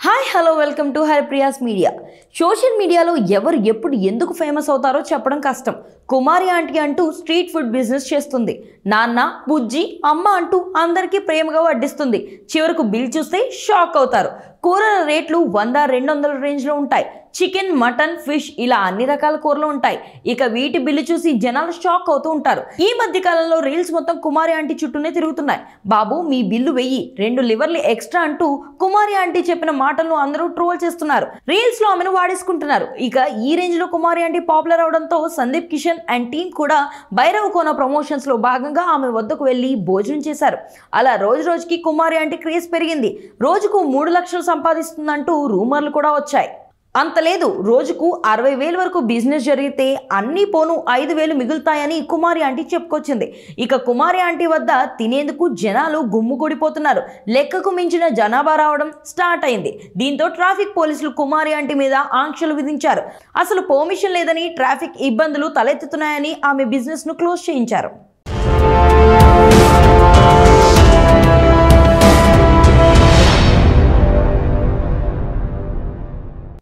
Hi hello welcome to Haripriya's media. Social మీడియాలో ఎవరు ఎప్పుడు ఎందుకు ఫేమస్ అవుతారో చెప్పడం కష్టం. కుమారి ఆంటీ అంటూ స్ట్రీట్ ఫుడ్ బిజినెస్ చేస్తుంది. నాన్న, బుజ్జి, అమ్మ అంటూ అందరికీ ప్రేమగా వడ్డిస్తుంది. చివరకు బిల్ చూస్తే షాక్ అవుతారు. కూరల రేట్లు 100-200 రేంజ్లో ఉంటాయి. చికెన్, మటన్, ఫిష్ ఇలా అన్ని రకాల కూరలు ఉంటాయి. ఇక వీటి బిల్లు చూసి జనాలు షాక్ అవుతూ ఉంటారు. ఈ మధ్య కాలంలో రీల్స్ మొత్తం కుమారి ఆంటీ చుట్టూనే తిరుగుతున్నాయి. బాబు మీ బిల్లు 1000, 2 లివర్లు ఎక్స్ట్రా అంటూ కుమారి ఆంటీ చెప్పిన మాటలను అందరూ ట్రోల్ చేస్తున్నారు. రీల్స్ లో ఆమెను వాడేసుకుంటున్నారు. ఇక ఈ రేంజ్ లో కుమారి ఆంటీ పాపులర్ అవడంతో సందీప్ కిషన్ అండ్ టీమ్ కూడా భైరవ్ కోన ప్రమోషన్స్ లో భాగంగా ఆమె వద్దకు వెళ్లి భోజనం చేశారు. అలా రోజు రోజుకి కుమారి ఆంటీ క్రేజ్ పెరిగింది. రోజుకు 3 లక్షలు సంపాదిస్తుందంటూ రూమర్లు కూడా వచ్చాయి. అంత లేదు, రోజుకు 60,000 వరకు బిజినెస్ జరిగితే అన్ని పోను 5,000 మిగులుతాయని కుమారి ఆంటీ చెప్పుకొచ్చింది. ఇక కుమారి ఆంటీ వద్ద తినేందుకు జనాలు గుమ్ముగూడిపోతున్నారు. లెక్కకు మించిన జనాభా రావడం స్టార్ట్ అయింది. దీంతో ట్రాఫిక్ పోలీసులు కుమారి ఆంటీ మీద ఆంక్షలు విధించారు. అసలు పర్మిషన్ లేదని, ట్రాఫిక్ ఇబ్బందులు తలెత్తుతున్నాయని ఆమె బిజినెస్ ను క్లోజ్ చేయించారు.